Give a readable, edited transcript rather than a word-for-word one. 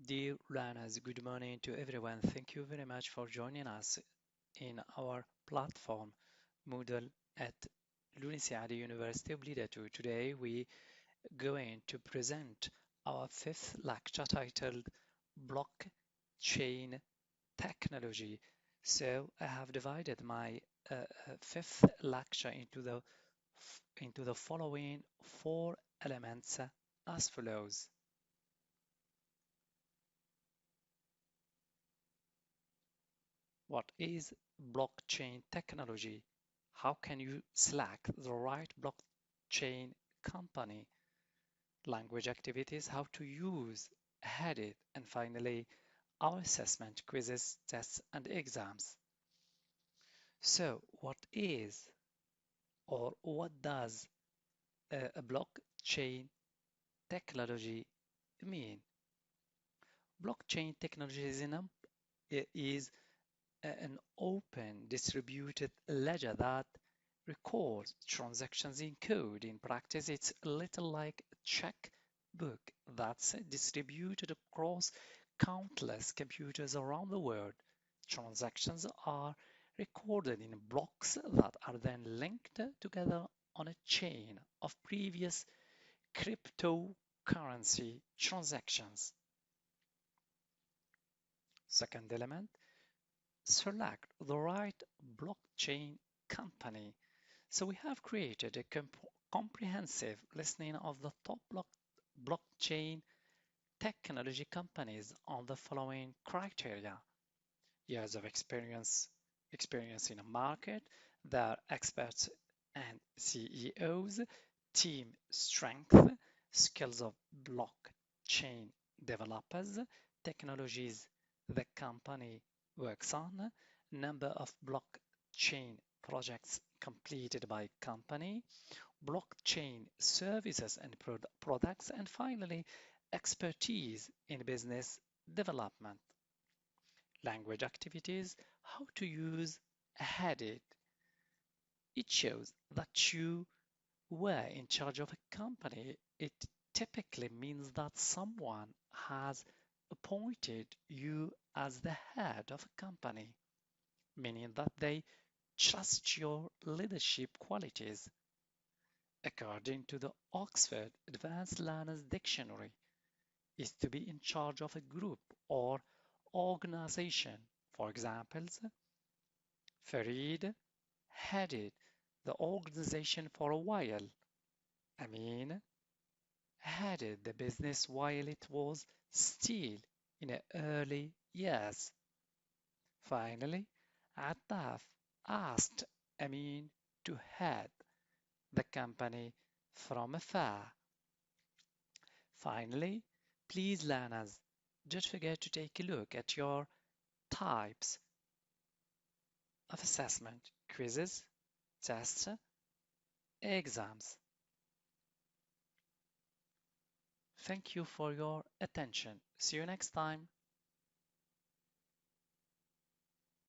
Dear learners, good morning to everyone. Thank you very much for joining us in our platform Moodle at l'University University of Liverpool. Today we going to present our fifth lecture titled Blockchain Technology. So I have divided my fifth lecture into the following four elements as follows. What is blockchain technology? How can you select the right blockchain company? Language activities, how to use headed, and finally, our assessment, quizzes, tests, and exams. So, what is or what does a blockchain technology mean? Blockchain technology is an open distributed ledger that records transactions in code. In practice, it's a little like a checkbook that's distributed across countless computers around the world. Transactions are recorded in blocks that are then linked together on a chain of previous cryptocurrency transactions. Second element, select the right blockchain company. So we have created a comprehensive listing of the top blockchain technology companies on the following criteria: years of experience in a market, their experts and CEOs, team strength, skills of blockchain developers, technologies the company works on, number of blockchain projects completed by company, blockchain services and products, and finally, expertise in business development. Language activities, how to use headed. It shows that you were in charge of a company. It typically means that someone has appointed you as the head of a company, meaning that they trust your leadership qualities. According to the Oxford Advanced Learners Dictionary, is to be in charge of a group or organization. For examples, Farid headed the organization for a while. Amin headed the business while it was still in the early years. Finally, Attaf asked Amin to head the company from afar. Finally, please learners, don't forget to take a look at your types of assessment: quizzes, tests, exams. Thank you for your attention. See you next time.